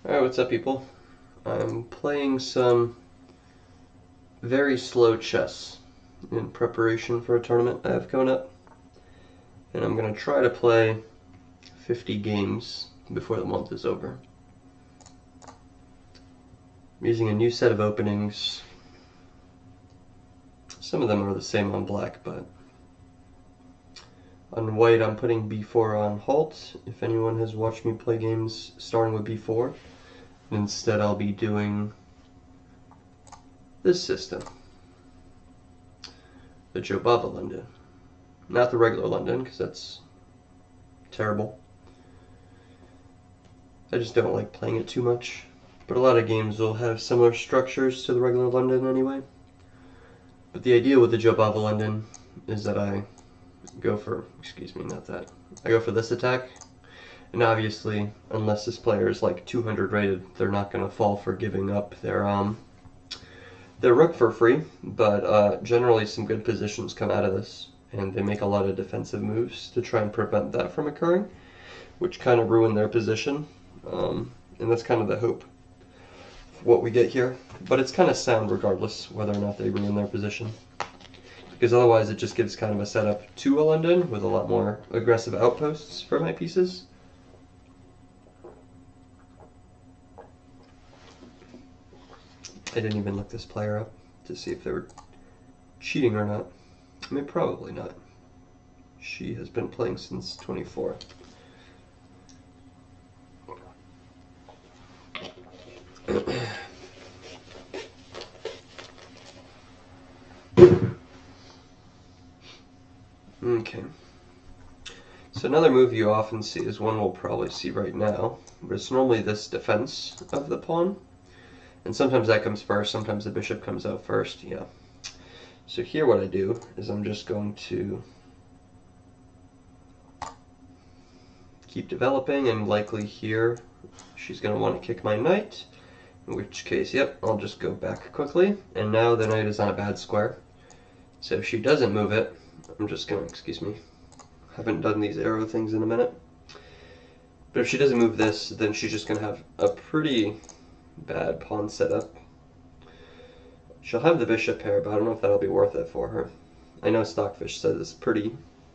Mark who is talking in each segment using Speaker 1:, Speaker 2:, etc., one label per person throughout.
Speaker 1: Alright, what's up, people? I'm playing some very slow chess in preparation for a tournament I have coming up. And I'm going to try to play 50 games before the month is over. I'm using a new set of openings. Some of them are the same on black, but on white I'm putting b4 on halt. If anyone has watched me play games starting with b4, instead I'll be doing this system. The Jobava London. Not the regular London, because that's terrible. I just don't like playing it too much. But a lot of games will have similar structures to the regular London anyway. But the idea with the Jobava London is that I go for, I go for this attack. And obviously, unless this player is like 200 rated, they're not going to fall for giving up their rook for free. But generally some good positions come out of this. And they make a lot of defensive moves to try and prevent that from occurring, which kind of ruin their position. And that's kind of the hope of what we get here. But it's kind of sound regardless whether or not they ruin their position. Because otherwise it just gives kind of a setup to a London with a lot more aggressive outposts for my pieces. I didn't even look this player up to see if they were cheating or not. I mean, probably not. She has been playing since 24. Okay. So another move you often see is one we'll probably see right now, but it's normally this defense of the pawn. And sometimes that comes first, sometimes the bishop comes out first, yeah. So here what I do is I'm just going to keep developing, and likely here she's going to want to kick my knight, in which case, yep, I'll just go back quickly. And now the knight is on a bad square. So if she doesn't move it, I'm just going to, excuse me, haven't done these arrow things in a minute. But if she doesn't move this, then she's just going to have a pretty bad pawn setup. She'll have the bishop pair, but I don't know if that'll be worth it for her. I know Stockfish says it's pretty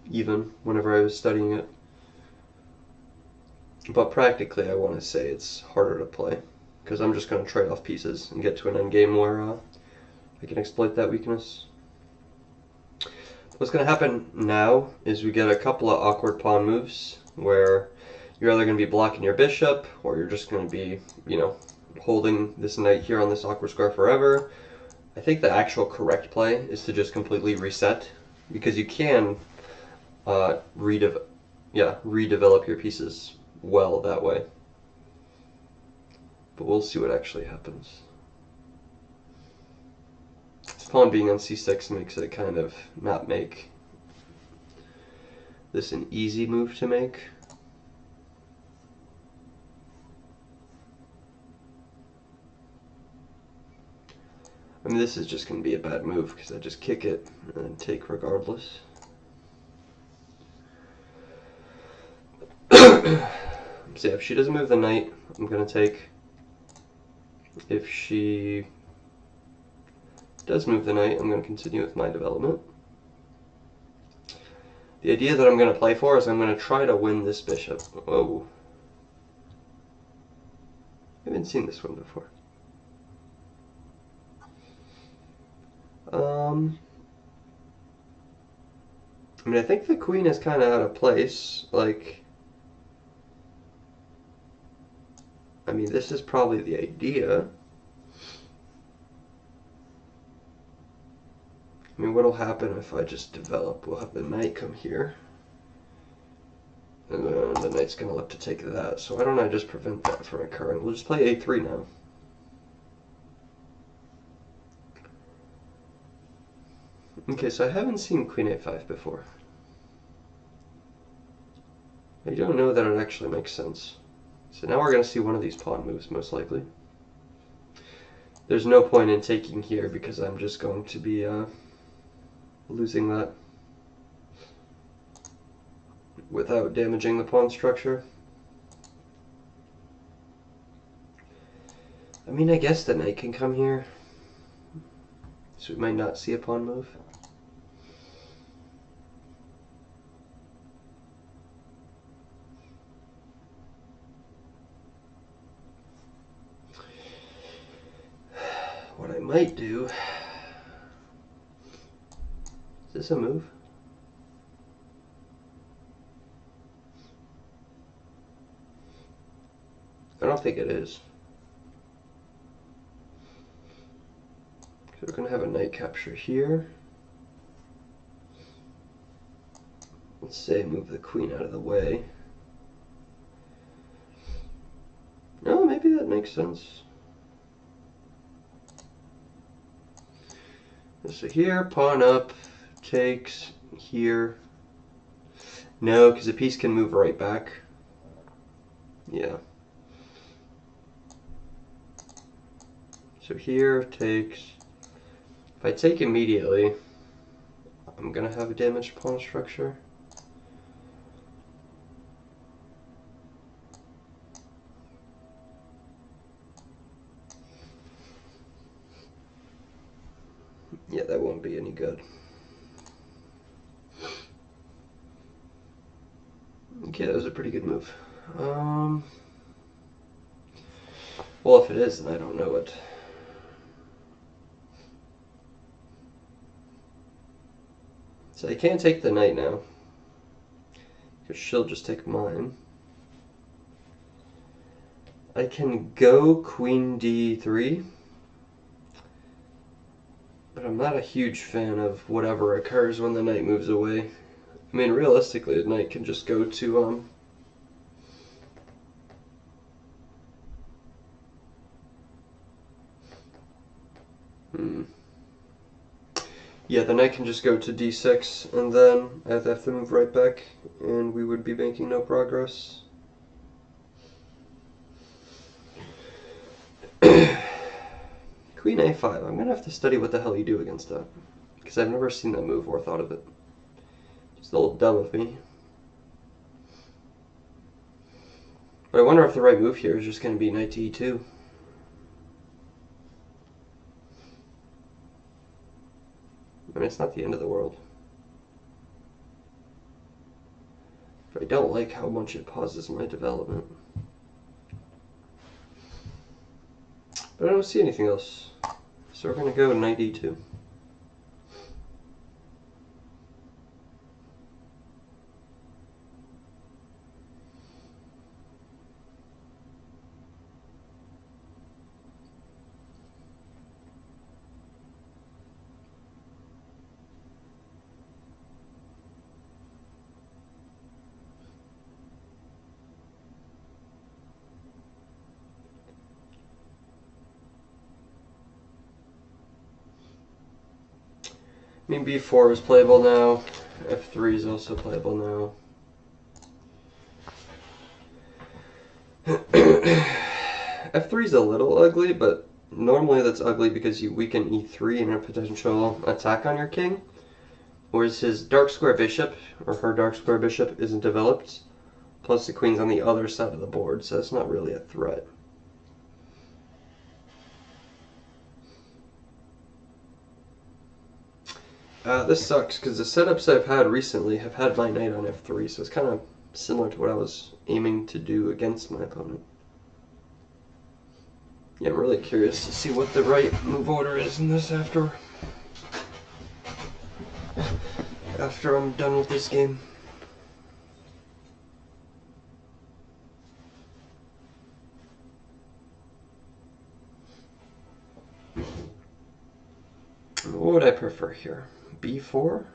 Speaker 1: even whenever I was studying it. But practically I want to say it's harder to play, because I'm just going to trade off pieces and get to an endgame where I can exploit that weakness. What's going to happen now is we get a couple of awkward pawn moves where you're either going to be blocking your bishop, or you're just going to be, holding this knight here on this awkward square forever. I think the actual correct play is to just completely reset, because you can redevelop your pieces well that way. But we'll see what actually happens. This pawn being on c6 makes it kind of not make this an easy move to make. I mean, this is just going to be a bad move because I just kick it and then take regardless. So if she doesn't move the knight, I'm going to take. If she does move the knight, I'm going to continue with my development. The idea that I'm going to play for is I'm going to try to win this bishop. Whoa. I haven't seen this one before. I mean, I think the queen is kind of out of place. Like, I mean, this is probably the idea. I mean, what'll happen if I just develop? We'll have the knight come here. And then the knight's going to look to take that. So why don't I just prevent that from occurring? We'll just play a3 now. Okay, so I haven't seen queen a5 before. I don't know that it actually makes sense. So now we're going to see one of these pawn moves, most likely. There's no point in taking here because I'm just going to be losing that without damaging the pawn structure. I mean, I guess the knight can come here. So we might not see a pawn move. What I might do... Is this a move? I don't think it is. So we're going to have a knight capture here. Let's say move the queen out of the way. No, maybe that makes sense. So here, pawn up, takes, here. No, because the piece can move right back. Yeah. So here, takes. If I take immediately, I'm going to have a damaged pawn structure. Yeah, that won't be any good. Okay, that was a pretty good move. Well, if it is, then I don't know it. So I can't take the knight now, because she'll just take mine. I can go queen d3, but I'm not a huge fan of whatever occurs when the knight moves away. I mean, realistically, the knight can just go to, Yeah, the knight can just go to d6, and then I'd have to move right back, and we would be making no progress. Queen a5. I'm going to have to study what the hell you do against that, because I've never seen that move or thought of it. Just a little dumb of me. But I wonder if the right move here is just going to be knight to e2. I mean, it's not the end of the world. But I don't like how much it pauses my development. But I don't see anything else. So we're going to go knight e2. I mean, b4 is playable now. f3 is also playable now. f3 is a little ugly, but normally that's ugly because you weaken e3 in a potential attack on your king. Whereas his dark square bishop, or her dark square bishop, isn't developed. Plus the queen's on the other side of the board, so it's not really a threat. This sucks, because the setups I've had recently have had my knight on f3, so it's kind of similar to what I was aiming to do against my opponent. Yeah, I'm really curious to see what the right move order is in this after I'm done with this game. What would I prefer here? b4?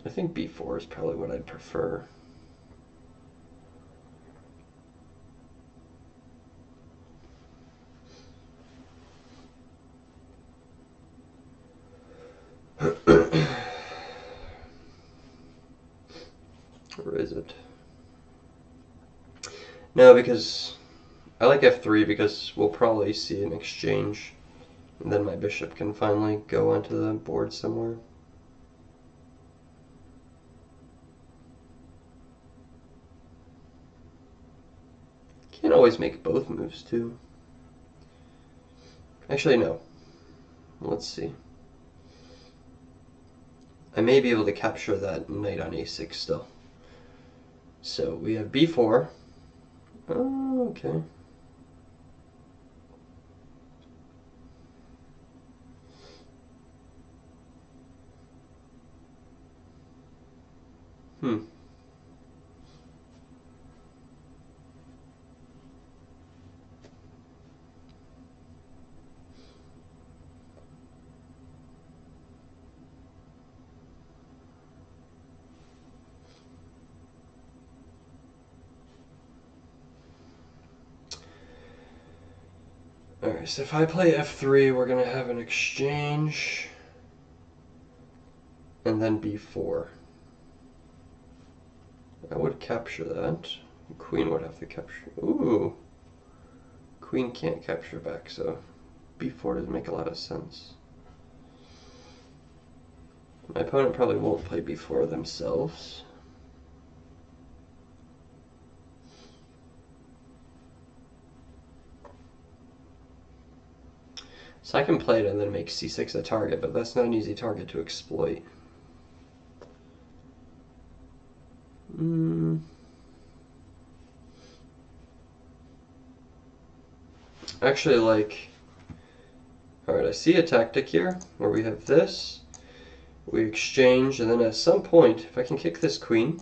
Speaker 1: I think b4 is probably what I'd prefer. Or is it? No, because I like f3 because we'll probably see an exchange, and then my bishop can finally go onto the board somewhere. always make both moves too. Actually, no. Let's see. I may be able to capture that knight on a6 still. So we have b4. Oh, okay. Alright, so if I play f3, we're going to have an exchange, and then b4. I would capture that. Queen would have to capture. Ooh. Queen can't capture back, so b4 doesn't make a lot of sense. My opponent probably won't play b4 themselves. So I can play it and then make c6 a target, but that's not an easy target to exploit. Actually, like, alright, I see a tactic here where we have this, we exchange, and then at some point, if I can kick this queen,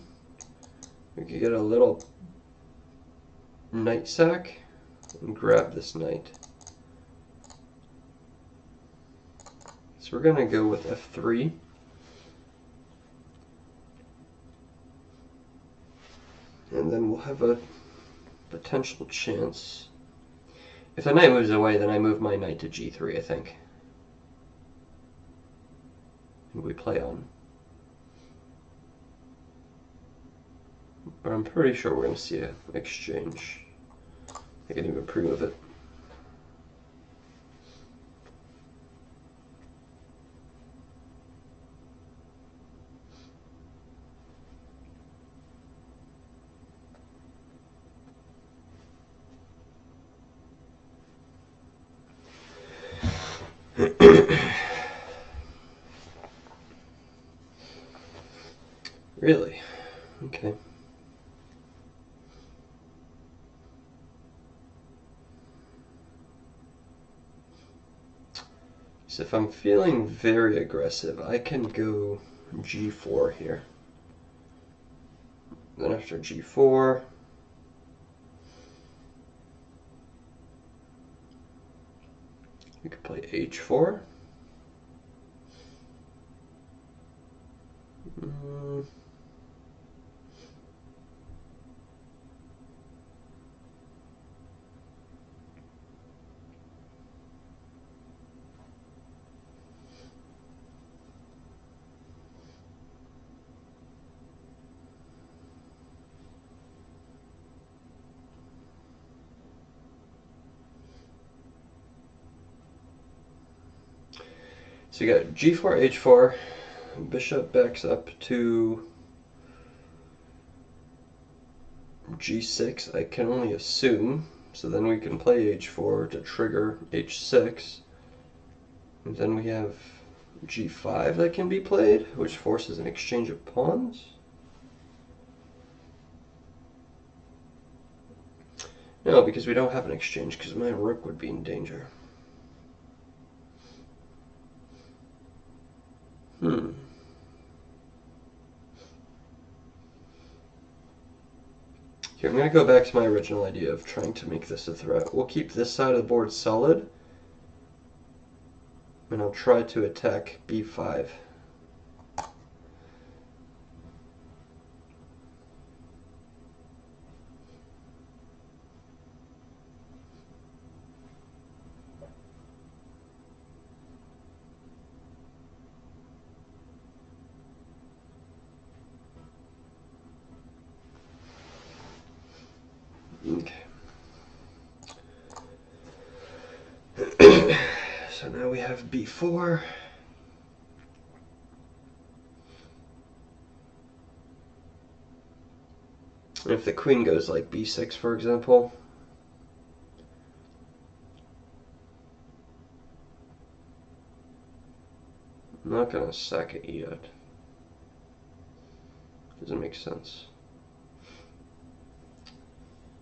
Speaker 1: we could get a little knight sack and grab this knight. So we're going to go with f3. And then we'll have a potential chance. If the knight moves away, then I move my knight to g3, I think. And we play on. But I'm pretty sure we're going to see an exchange. I can even prove it. Really? Okay. So if I'm feeling very aggressive, I can go g4 here. Then after g4, we could play h4. So you got g4, h4, bishop backs up to g6, I can only assume, so then we can play h4 to trigger h6, and then we have g5 that can be played, which forces an exchange of pawns. No, because we don't have an exchange, because my rook would be in danger. Here, I'm going to go back to my original idea of trying to make this a threat. We'll keep this side of the board solid, and I'll try to attack b5. Okay. So now we have b4. And if the queen goes like b6, for example, I'm not gonna sack it yet. Doesn't make sense.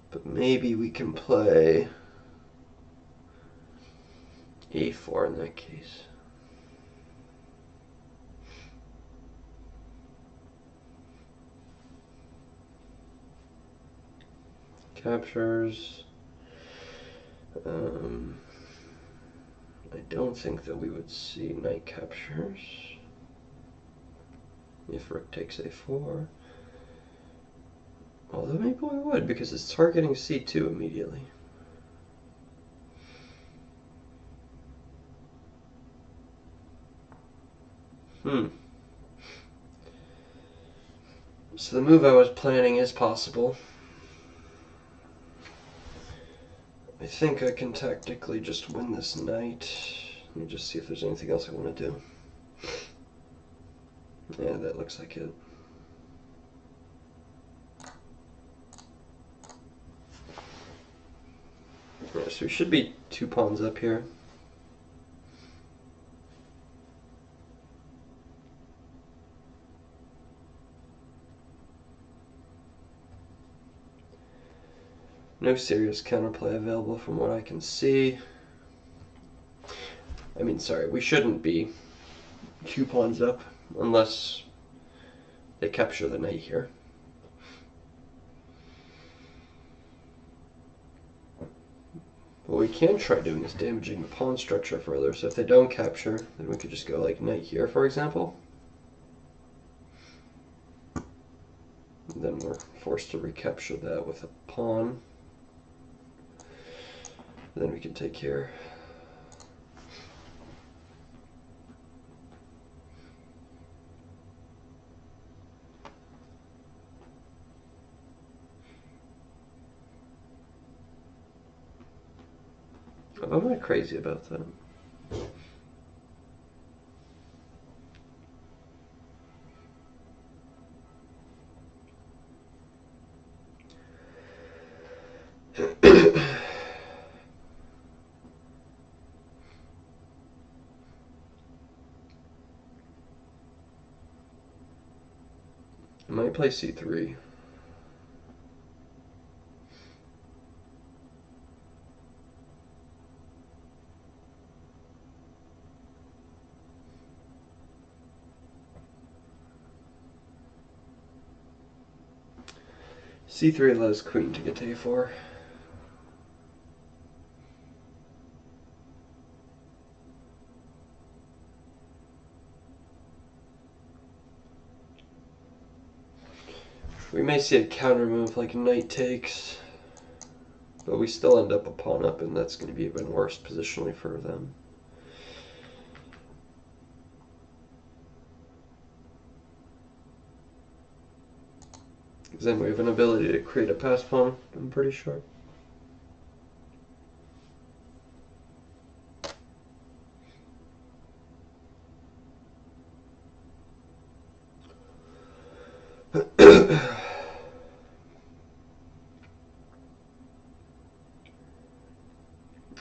Speaker 1: But maybe we can play a4 in that case. Captures. I don't think that we would see knight captures if rook takes a4. Although maybe we would, because it's targeting c2 immediately. So the move I was planning is possible. I think I can tactically just win this knight. Let me just see if there's anything else I want to do. Yeah, that looks like it. Yeah, so we should be 2 pawns up here. No serious counterplay available from what I can see. I mean, sorry, we shouldn't be 2 pawns up unless they capture the knight here. What we can try doing is damaging the pawn structure further, so if they don't capture, then we could just go like knight here, for example. And then we're forced to recapture that with a pawn. Then we can take here. I'm not crazy about that. I might play c3. c3 allows queen to get to a4. We may see a counter move like knight takes, but we still end up a pawn up, and that's going to be even worse positionally for them. Because then we have an ability to create a pass pawn, I'm pretty sure.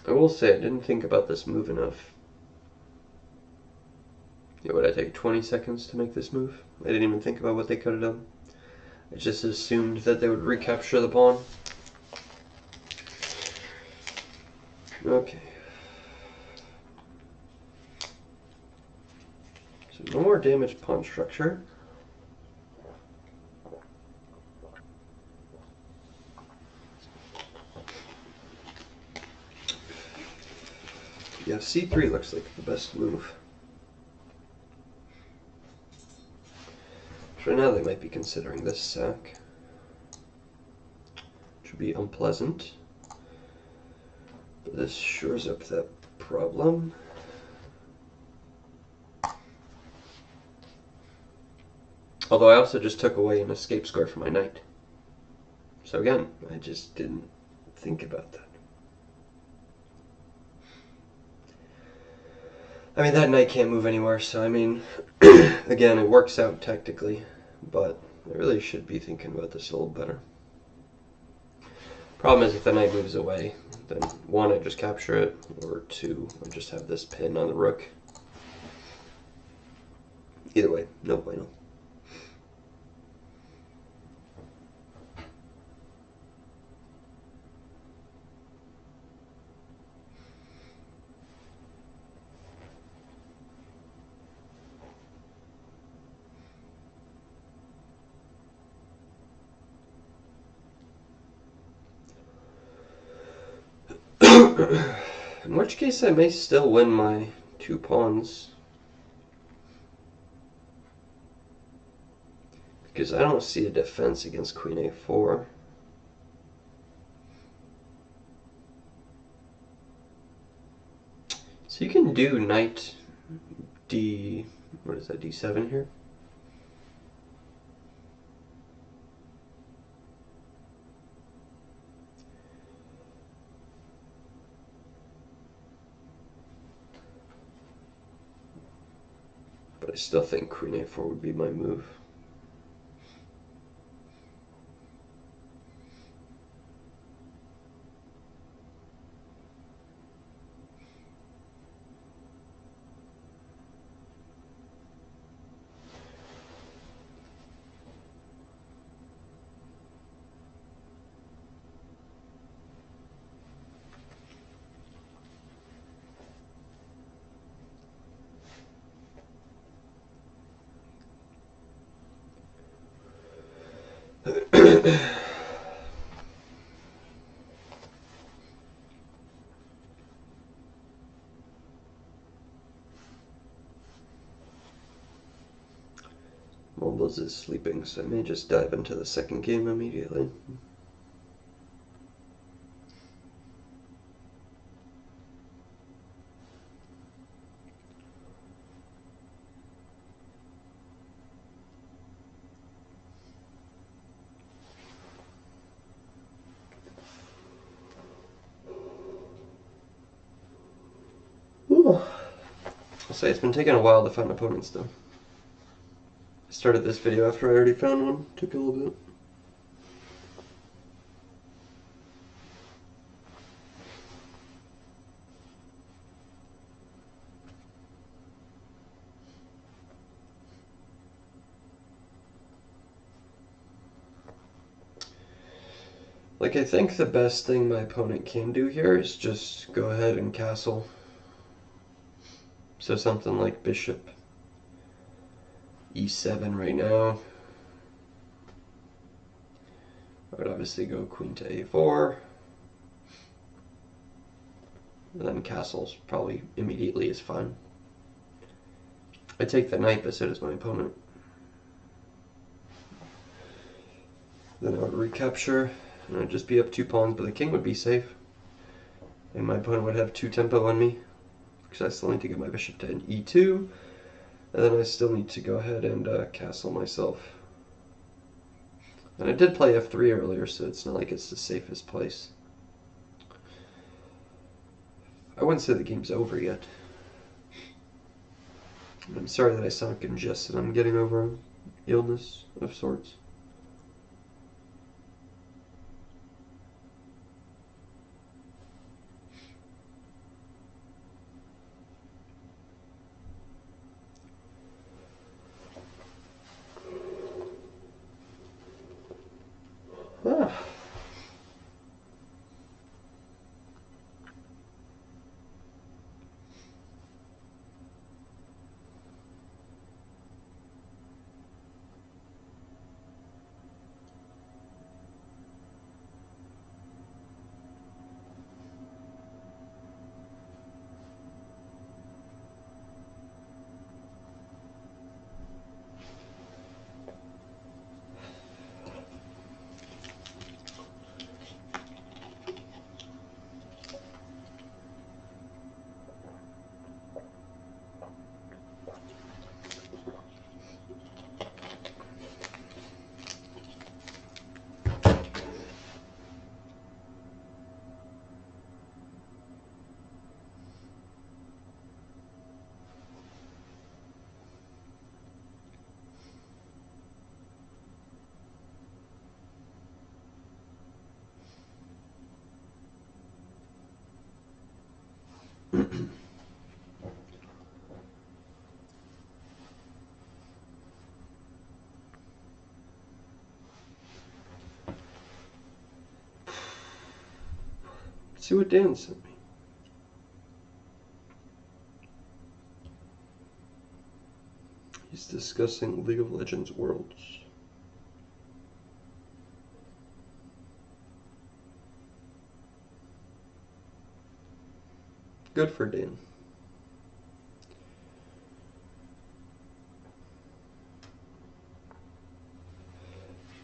Speaker 1: I will say I didn't think about this move enough. Yeah, would I take 20 seconds to make this move? I didn't even think about what they could have done. I just assumed that they would recapture the pawn. Okay. So no more damaged pawn structure. Yeah, c3 looks like the best move. So now they might be considering this sack, which would be unpleasant. But this shores up that problem. Although I also just took away an escape score for my knight. So again, I just didn't think about that. I mean, that knight can't move anywhere, so I mean, again, it works out tactically, but I really should be thinking about this a little better. Problem is, if the knight moves away, then 1, I just capture it, or 2, I just have this pin on the rook. Either way, no bueno. In which case I may still win my 2 pawns. Because I don't see a defense against Queen A4. So you can do Knight D... what is that, D7 here? But I still think Queen A4 would be my move. Mumbles is sleeping, so I may just dive into the second game immediately. Ooh. I'll say it's been taking a while to find opponents though. I started this video after I already found one. Took a little bit. Like, I think the best thing my opponent can do here is just go ahead and castle. So something like bishop E7 right now. I would obviously go queen to A4. And then castles probably immediately is fine. I take the knight, but so does my opponent. Then I would recapture, and I'd just be up 2 pawns, but the king would be safe. And my opponent would have 2 tempo on me, because I still need to get my bishop to E2. And then I still need to go ahead and castle myself. And I did play F3 earlier, so it's not like it's the safest place. I wouldn't say the game's over yet. I'm sorry that I sound congested. I'm getting over an illness of sorts. Ah. Let's see what Dan sent me. He's discussing League of Legends Worlds. Good for Dan.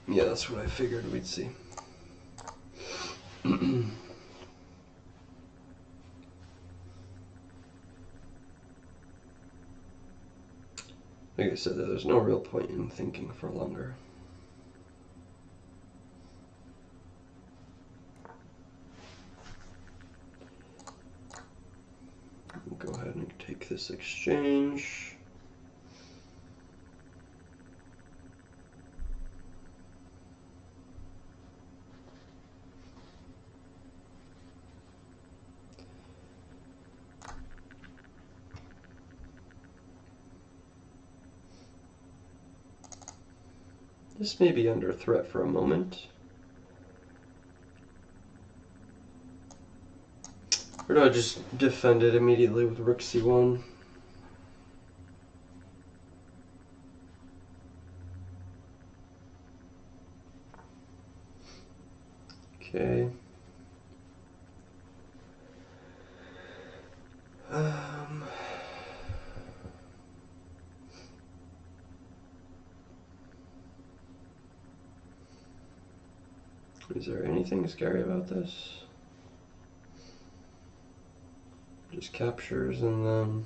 Speaker 1: Yeah, that's what I figured we'd see. Like I said, there's no real point in thinking for longer. We'll go ahead and take this exchange. This may be under threat for a moment. Or do I just defend it immediately with Rook C1? Okay. Is there anything scary about this? Just captures and then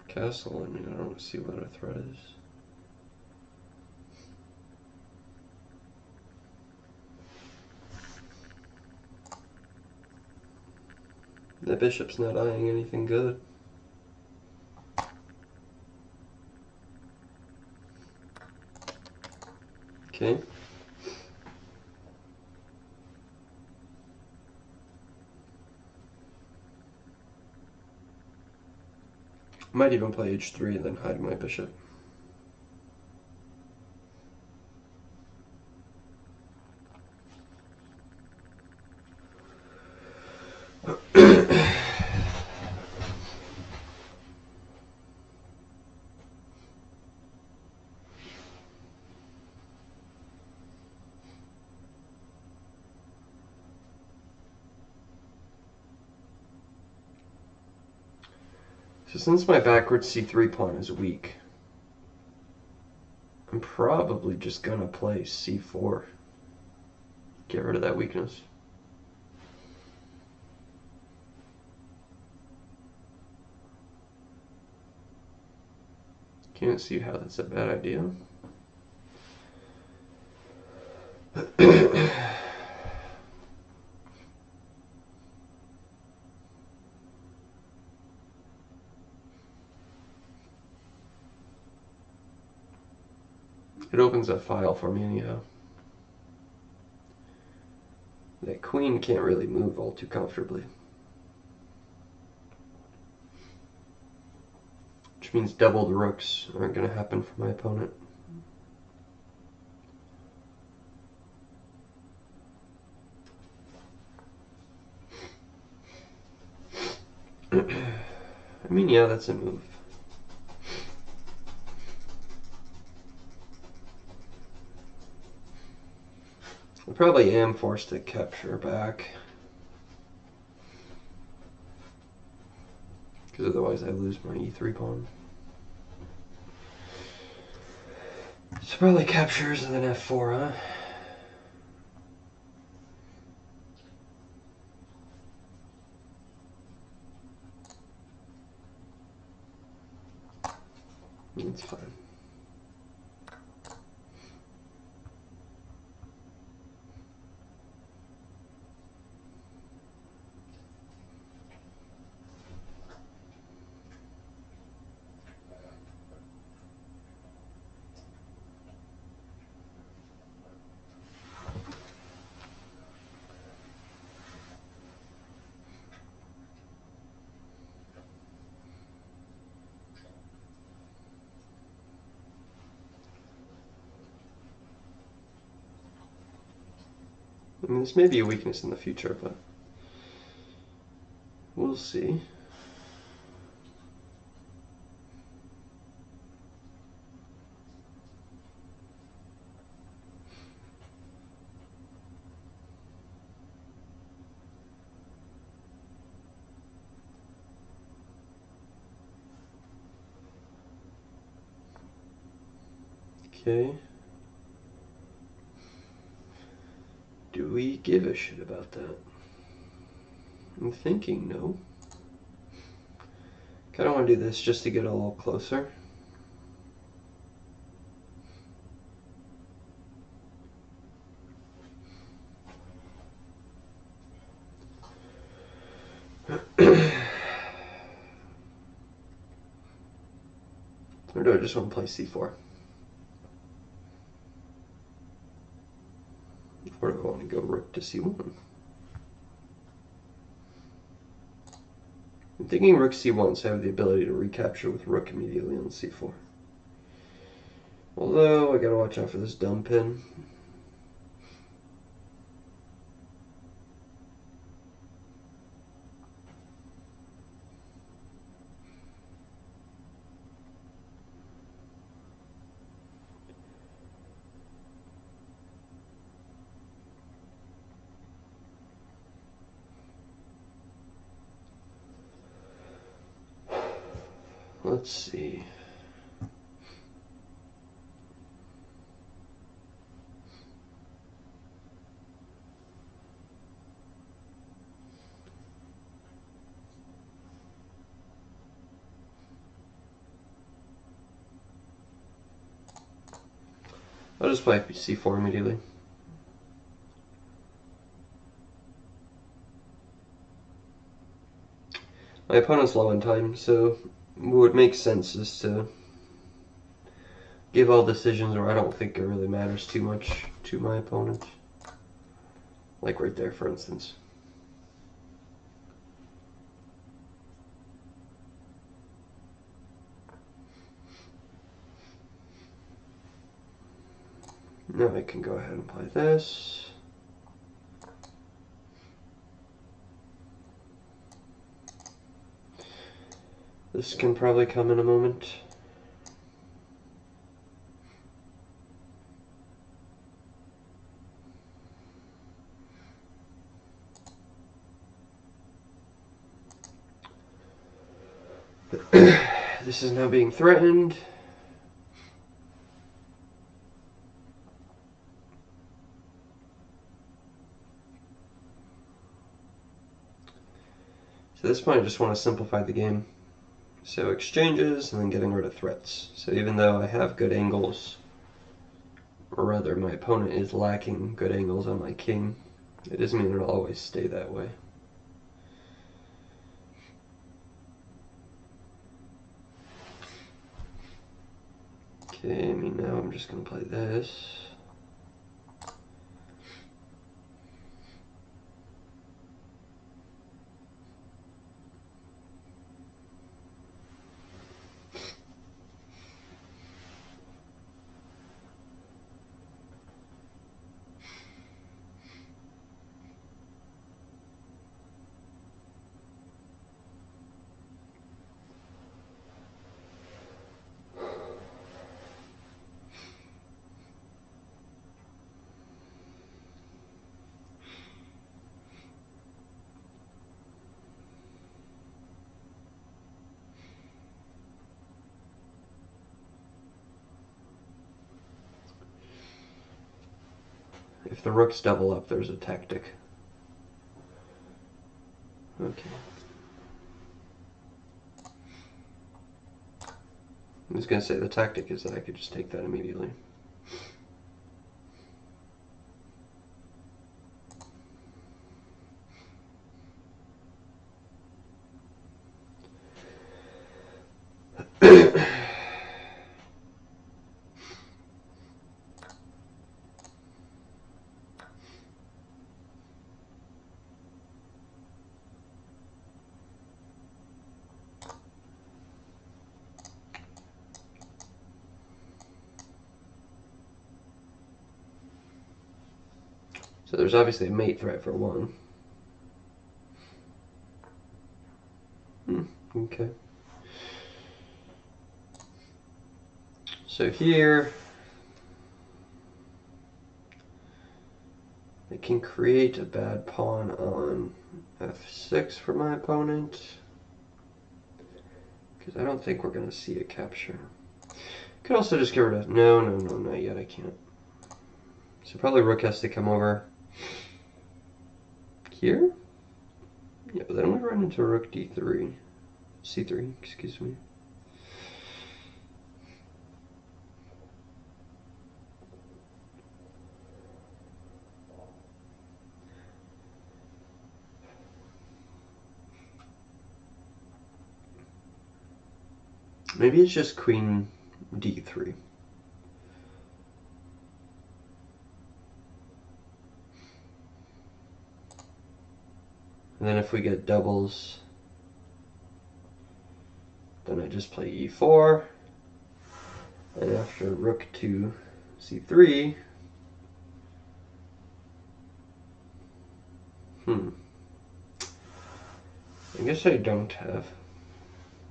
Speaker 1: castle. I mean, I don't see what a threat is. The bishop's not eyeing anything good. Okay. Might even play h3 and then hide my bishop. So since my backwards c3 pawn is weak, I'm probably just gonna play c4. Get rid of that weakness. Can't see how that's a bad idea. It opens a file for me anyhow. That queen can't really move all too comfortably. Which means doubled rooks aren't going to happen for my opponent. I mean, yeah, that's a move. I probably am forced to capture back, because otherwise I lose my e3 pawn. So probably captures and then f4, huh? That's fine. I mean, this may be a weakness in the future, but we'll see. Okay. Do we give a shit about that? I'm thinking no. Kind of want to do this just to get a little closer. Or do I just want to play c4? Or do I want to go rook to c1? I'm thinking rook c1, so I have the ability to recapture with rook immediately on c4. Although, I gotta watch out for this dumb pin. Let's see. I'll just play c4 immediately. My opponent's low in time, so what makes sense is to give all decisions where I don't think it really matters too much to my opponent. Like right there, for instance. Now I can go ahead and play this. This can probably come in a moment. This is now being threatened. So at this point I just want to simplify the game. So exchanges and then getting rid of threats. So even though I have good angles, or rather my opponent is lacking good angles on my king, it doesn't mean it'll always stay that way. Okay, I mean now I'm just going to play this. If the rooks double up, there's a tactic. Okay. I was going to say the tactic is that I could just take that immediately. So there's obviously a mate threat for 1. Okay. So here, I can create a bad pawn on f6 for my opponent, because I don't think we're going to see a capture. Could also just get rid of... No, not yet, I can't. So probably rook has to come over here? Yeah, but then we run into rook d3. c3, excuse me. Maybe it's just queen d3. And then if we get doubles, then I just play e4. And after rook to c3, I guess I don't have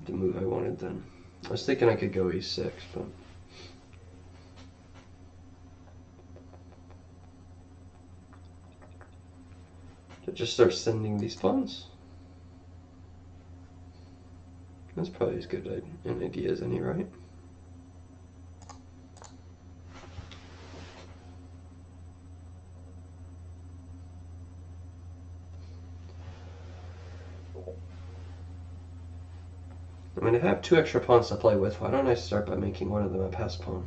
Speaker 1: the move I wanted then. I was thinking I could go e6, but... to just start sending these pawns. That's probably as good an idea as any, right? I mean, I have 2 extra pawns to play with. Why don't I start by making one of them a pass pawn?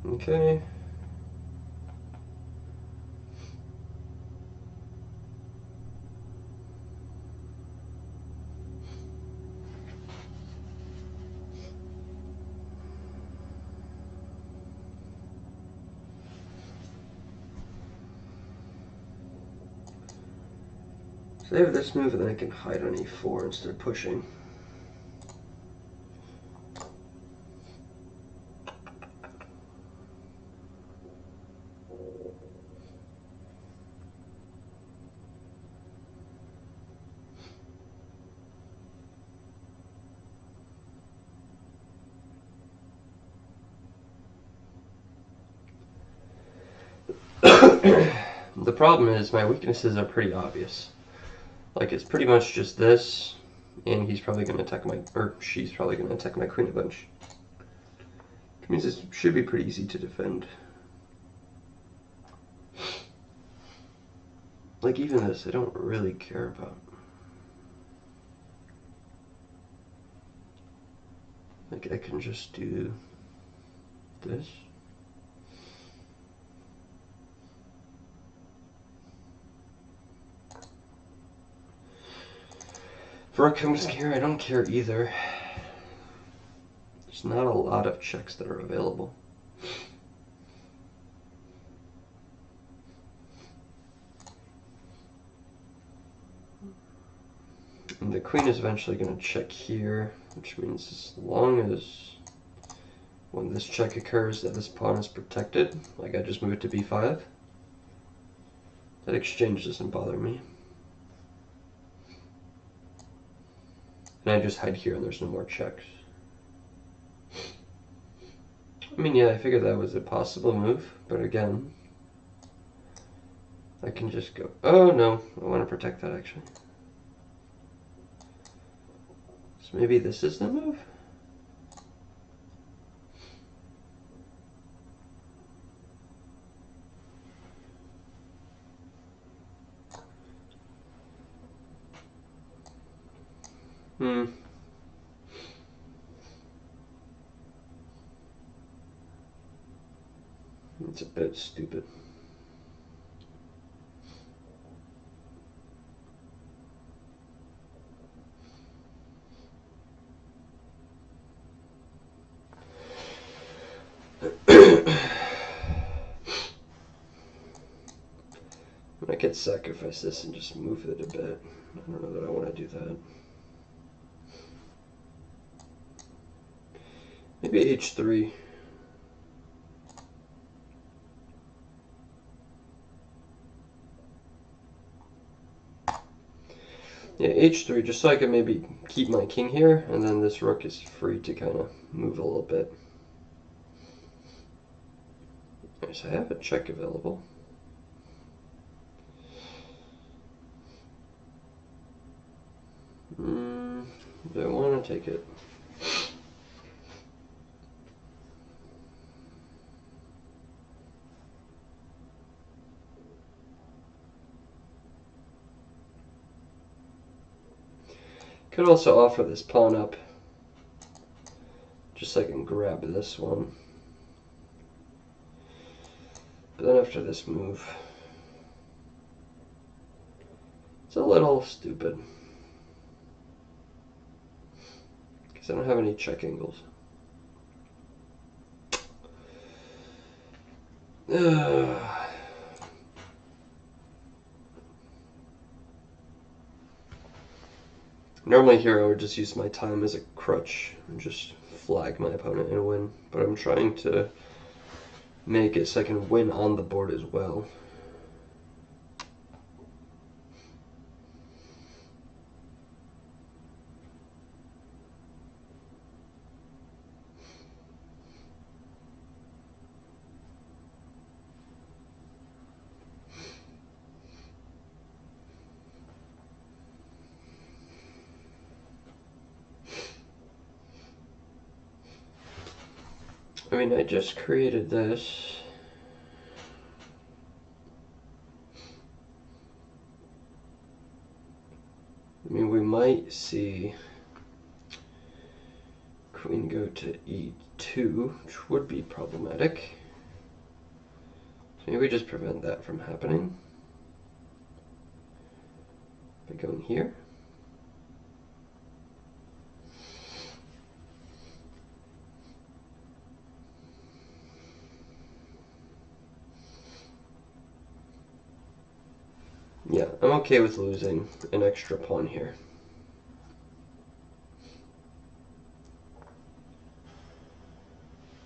Speaker 1: Okay. So I have this move, and then I can hide on e4 instead of pushing. The problem is my weaknesses are pretty obvious. Like, it's pretty much just this, and he's probably going to attack my, or she's probably going to attack my queen a bunch. Which means this should be pretty easy to defend. Like, even this, I don't really care about. Like, I can just do this. For a comes here, I don't care either. There's not a lot of checks that are available. And the queen is eventually going to check here, which means as long as when this check occurs that this pawn is protected, like I just move it to b5, that exchange doesn't bother me. And I just hide here and there's no more checks. I mean, yeah, I figured that was a possible move, but again, I can just go, oh no, I want to protect that actually. So maybe this is the move? It's a bit stupid. I could sacrifice this and just move it a bit. I don't know that I want to do that. Maybe h3. Yeah, h3, just so I can maybe keep my king here, and then this rook is free to kind of move a little bit. Okay, so I have a check available. Do I want to take it? Could also offer this pawn up, just so I can grab this one. But then after this move, it's a little stupid, because I don't have any check angles. Normally here I would just use my time as a crutch and just flag my opponent and win, but I'm trying to make it so I can win on the board as well. I mean, I just created this. I mean, we might see queen go to e2, which would be problematic. So maybe just prevent that from happening by going here. Yeah, I'm okay with losing an extra pawn here.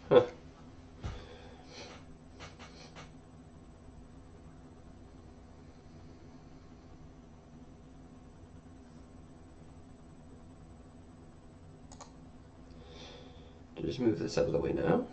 Speaker 1: Huh. Just move this out of the way now.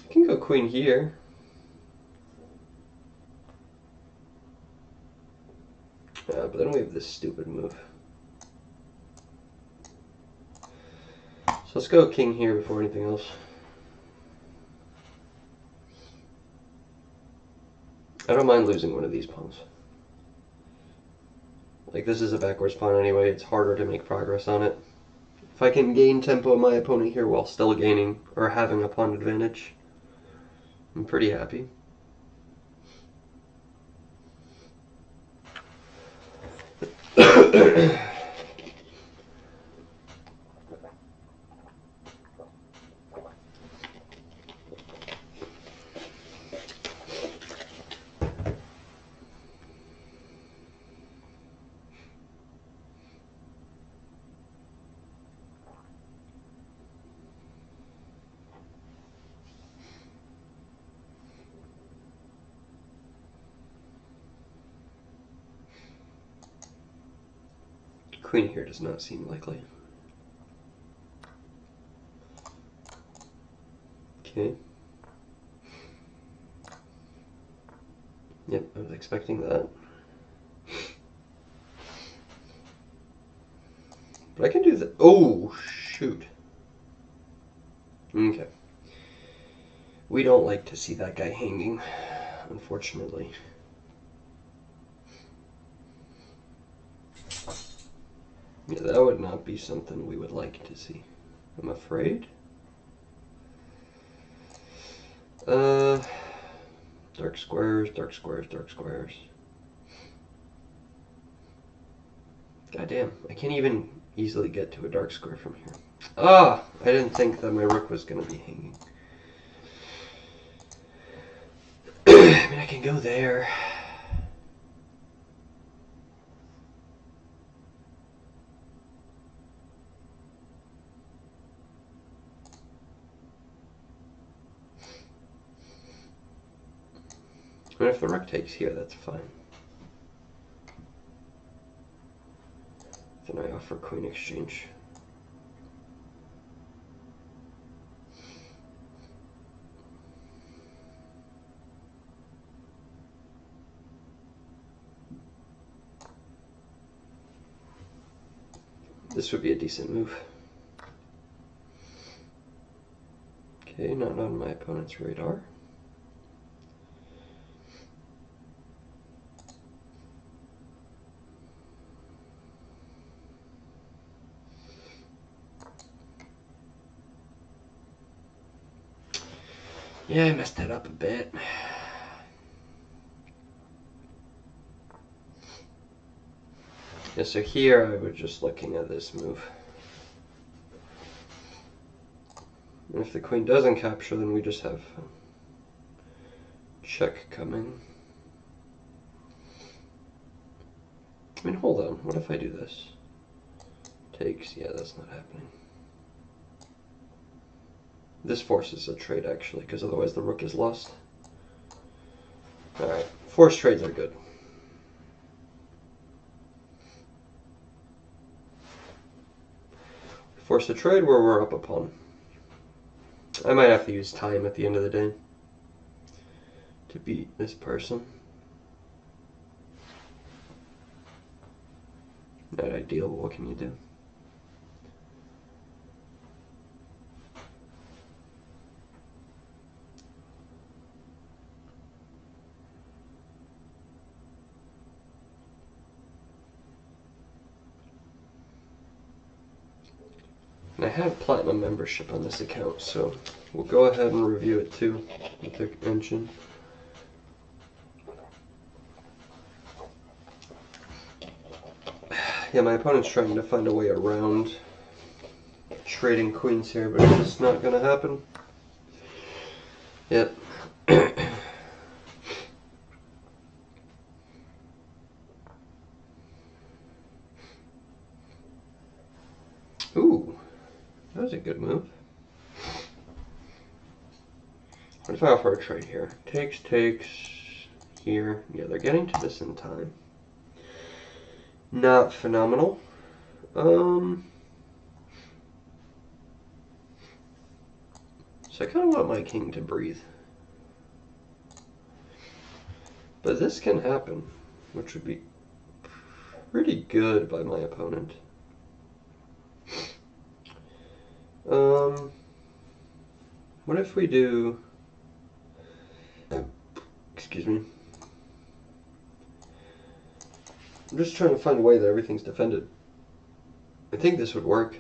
Speaker 1: I can go queen here. But then we have this stupid move. So let's go king here before anything else. I don't mind losing one of these pawns. Like, this is a backwards pawn anyway, it's harder to make progress on it. If I can gain tempo on my opponent here while still gaining or having a pawn advantage, I'm pretty happy. Queen here does not seem likely. Okay. Yep, I was expecting that. But I can do that. Oh, shoot. Okay. We don't like to see that guy hanging, unfortunately. Yeah, that would not be something we would like to see, I'm afraid. Dark squares, dark squares, dark squares. God damn, I can't even easily get to a dark square from here. Ah, I didn't think that my rook was going to be hanging. I mean, I can go there. And if the rook takes here, that's fine. Then I offer queen exchange. This would be a decent move. Okay, not on my opponent's radar. Yeah, I messed that up a bit. Yeah, so here I was just looking at this move. And if the queen doesn't capture, then we just have check coming. I mean, hold on. What if I do this? Takes. Yeah, that's not happening. This forces a trade, actually, because otherwise the rook is lost. Alright, forced trades are good. Force a trade where we're up a pawn. I might have to use time at the end of the day to beat this person. Not ideal, but what can you do? And I have platinum membership on this account, so we'll go ahead and review it too with the engine. Yeah, my opponent's trying to find a way around trading queens here, but it's just not going to happen. Yep. Ooh, that was a good move. What if I offer a trade here? Takes, takes, here. Yeah, they're getting to this in time. Not phenomenal. So I kind of want my king to breathe. But this can happen, which would be pretty good by my opponent. What if we do... Excuse me. I'm just trying to find a way that everything's defended. I think this would work.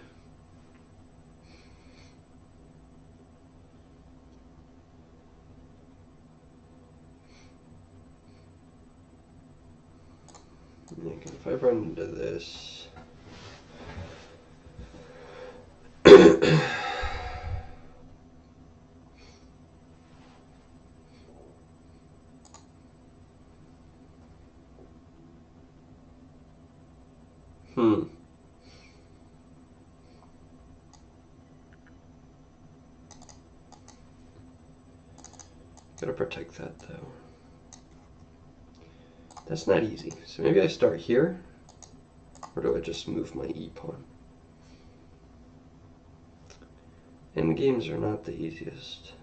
Speaker 1: If I run into this... Gotta protect that though. That's not easy. So maybe I start here, or do I just move my e-pawn? Endgames are not the easiest.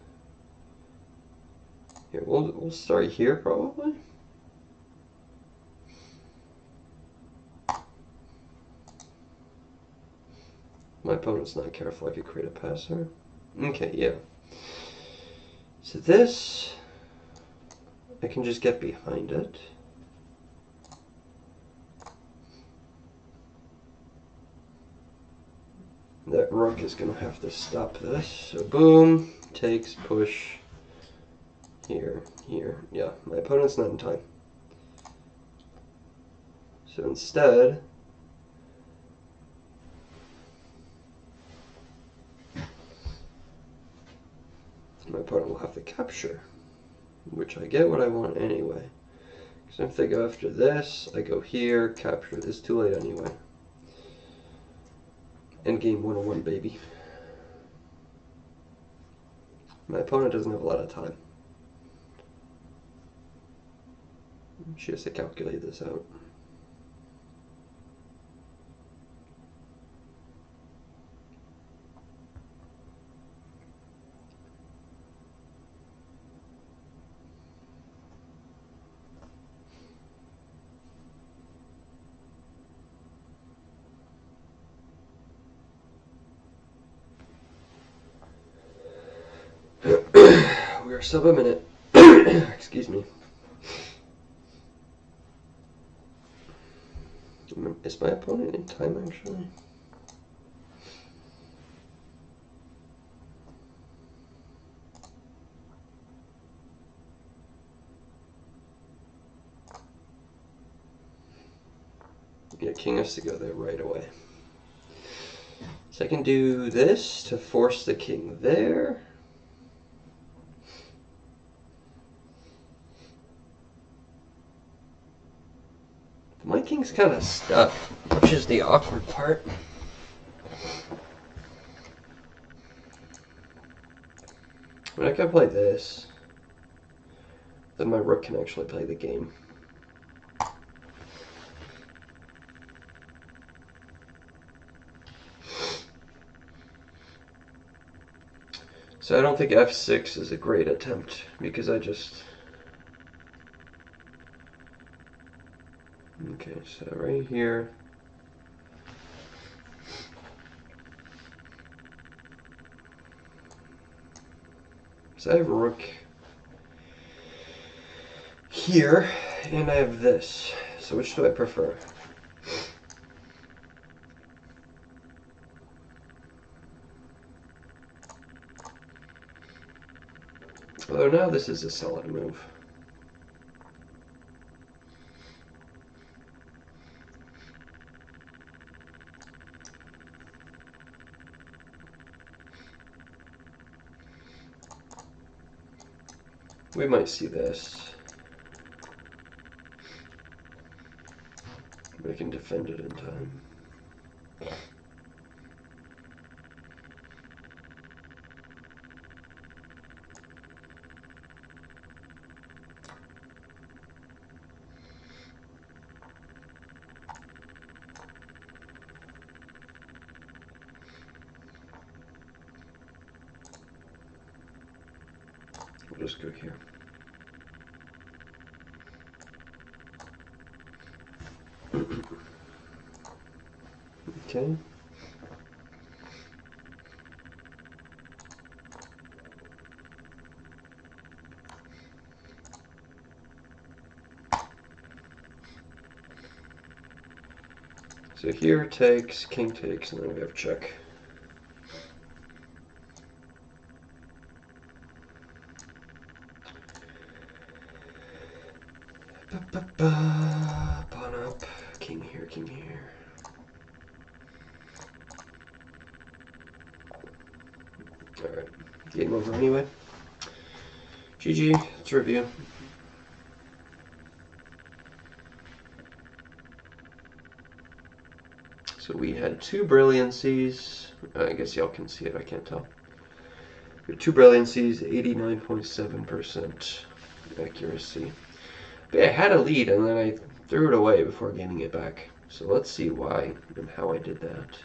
Speaker 1: Here, we'll start here probably. My opponent's not careful, I could create a passer. Okay, yeah. So this, I can just get behind it. That rook is going to have to stop this. So boom, takes, push, here, here. Yeah, my opponent's not in time. So instead, my opponent will have to capture, which I get what I want anyway. So if they go after this, I go here, capture. It's too late anyway. Endgame 101, baby. My opponent doesn't have a lot of time. She has to calculate this out. We are sub a minute. Excuse me. Is my opponent in time actually? Yeah, king has to go there right away. So I can do this to force the king there. My king's kind of stuck, which is the awkward part. When I can play this, then my rook can actually play the game. So I don't think f6 is a great attempt, because I just... Okay, so right here... So I have rook here, and I have this. So which do I prefer? Although now this is a solid move. We might see this. We can defend it in time. We'll just go here. Okay. So here takes, king takes, and then we have check. Pawn up, king here, king here. Alright, game over anyway. GG, let's review. So we had two brilliancies. I guess y'all can see it, I can't tell. We had two brilliancies, 89.7% accuracy. But yeah, I had a lead and then I threw it away before gaining it back. So let's see why and how I did that.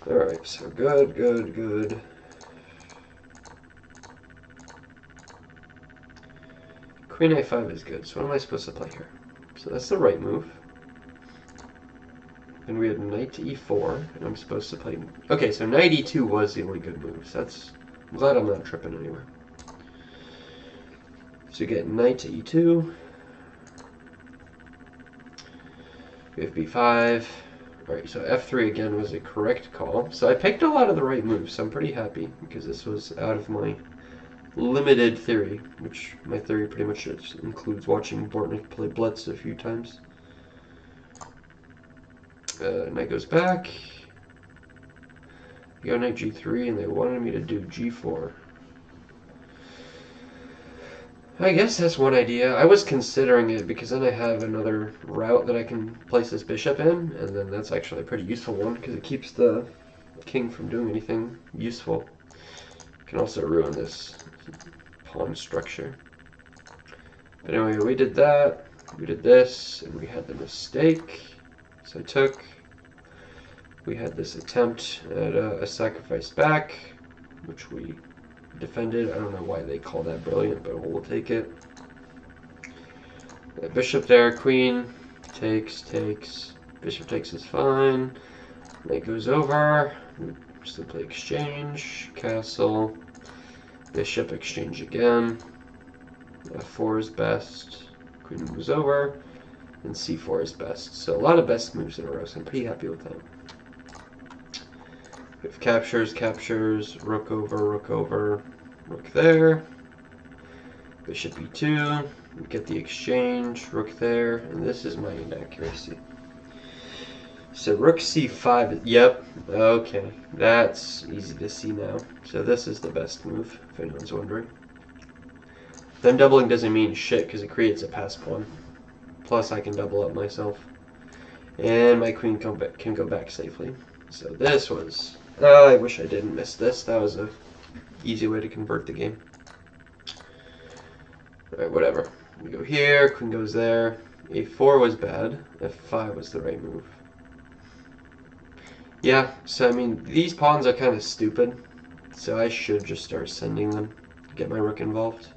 Speaker 1: Alright, so good, good, good. Queen a5 is good, so what am I supposed to play here? So that's the right move. And we had knight to e4, and I'm supposed to play... Okay, so knight e2 was the only good move, so that's... I'm glad I'm not tripping anywhere. So you get knight to e2. We have b5. Alright, so f3 again was a correct call. So I picked a lot of the right moves, so I'm pretty happy because this was out of my limited theory, which my theory pretty much includes watching Bortnick play Blitz a few times. Knight goes back. I go knight g3, and they wanted me to do g4. I guess that's one idea. I was considering it because then I have another route that I can place this bishop in, and then that's actually a pretty useful one because it keeps the king from doing anything useful. It can also ruin this pawn structure. But anyway, we did that, we did this, and we had the mistake. So I took. We had this attempt at a sacrifice back, which we defended. I don't know why they call that brilliant, but we'll take it. Bishop there, queen takes. Bishop takes is fine. Knight goes over. Simply exchange. Castle. Bishop exchange again. F4 is best. Queen moves over. And C4 is best. So a lot of best moves in a row, so I'm pretty happy with that. We have captures, rook over, rook there. Bishop e2. We get the exchange, rook there, and this is my inaccuracy. So rook c5, yep, okay, that's easy to see now. So this is the best move, if anyone's wondering. Them doubling doesn't mean shit, because it creates a pass pawn. Plus I can double up myself. And my queen can go back safely. So this was, I wish I didn't miss this. That was a easy way to convert the game. Alright, whatever. We go here, queen goes there. A4 was bad, F5 was the right move. Yeah, so I mean, these pawns are kind of stupid, so I should just start sending them, get my rook involved.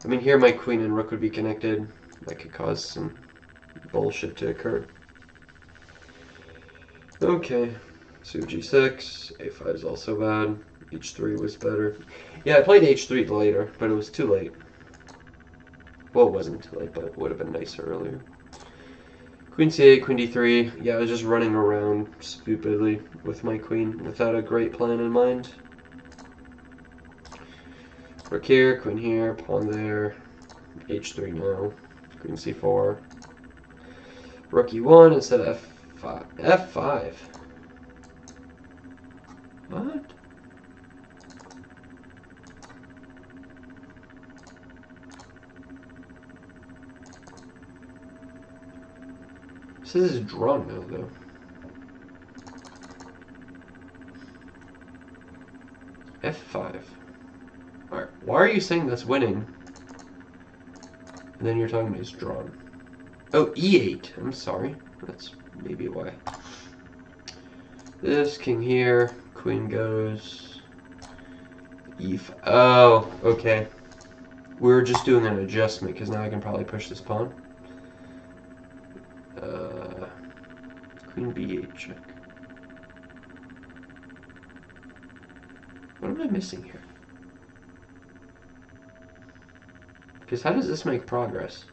Speaker 1: I mean, here my queen and rook would be connected. That could cause some bullshit to occur. Okay, so g6, a5 is also bad, h3 was better. Yeah, I played h3 later, but it was too late. Well, it wasn't too late, but it would have been nicer earlier. Queen c8, queen d3. Yeah, I was just running around stupidly with my queen without a great plan in mind. Rook here, queen here, pawn there. h3 now. Queen c4. Rook e1 instead of f5. f5. What? This is drawn now, though. F5. Alright, why are you saying that's winning? And then you're talking it's drawn. Oh, e8. I'm sorry. That's maybe why. This, king here, queen goes. E5. Oh, okay. We were just doing an adjustment because now I can probably push this pawn. Queen b8 check. What am I missing here? Because how does this make progress?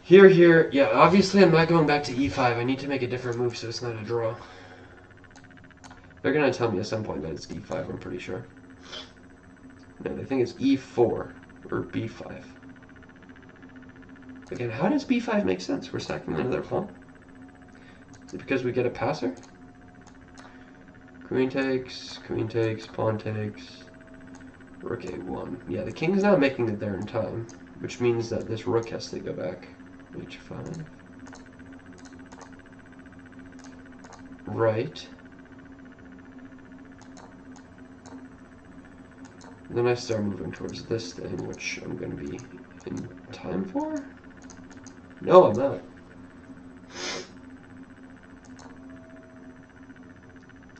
Speaker 1: Here, yeah, obviously I'm not going back to e5. I need to make a different move so it's not a draw. They're going to tell me at some point that it's d5, I'm pretty sure. No, they think it's e4 or b5. Again, how does b5 make sense? We're sacking another pawn? Is it because we get a passer? Queen takes, pawn takes, rook a1. Yeah, the king's not making it there in time, which means that this rook has to go back. h5. Right. Then I start moving towards this thing, which I'm going to be in time for? No, I'm not.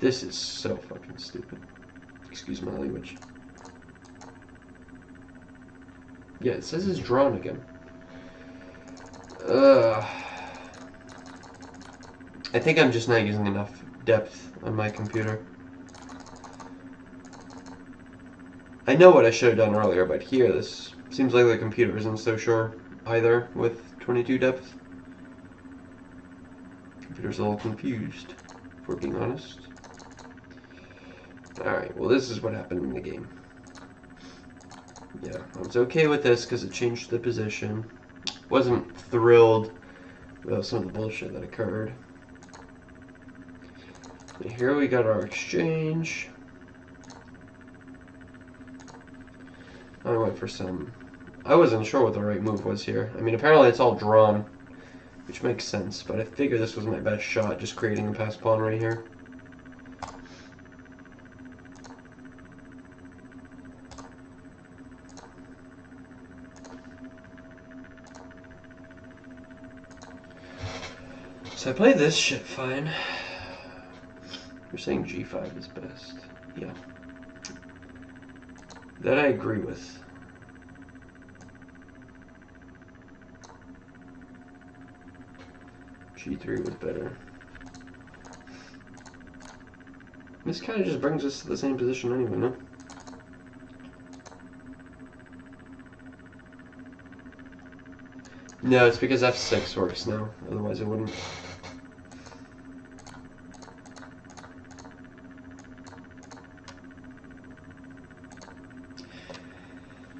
Speaker 1: This is so fucking stupid. Excuse my language. Yeah, it says it's drawn again. I think I'm just not using enough depth on my computer. I know what I should have done earlier, but here, this seems like the computer isn't so sure either with 22 depth. Computer's a little confused, if we're being honest. Alright, well this is what happened in the game. Yeah, I was okay with this because it changed the position. Wasn't thrilled about some of the bullshit that occurred. And here we got our exchange. I went for some... I wasn't sure what the right move was here. I mean, apparently it's all drawn, which makes sense, but I figure this was my best shot, just creating a passed pawn right here. So I play this shit fine. You're saying g5 is best. Yeah. That I agree with. g3 was better. This kind of just brings us to the same position anyway, no? No, it's because f6 works now. Otherwise it wouldn't.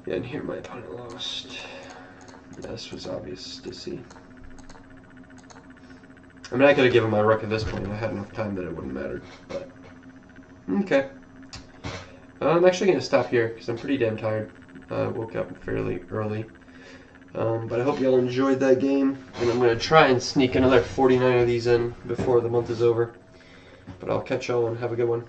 Speaker 1: Yeah, and here my opponent lost. Yeah, this was obvious to see. I mean, I could have given my rook at this point. I had enough time that it wouldn't matter. But okay. I'm actually going to stop here because I'm pretty damn tired. I woke up fairly early. But I hope y'all enjoyed that game. And I'm going to try and sneak another 49 of these in before the month is over. But I'll catch y'all and have a good one.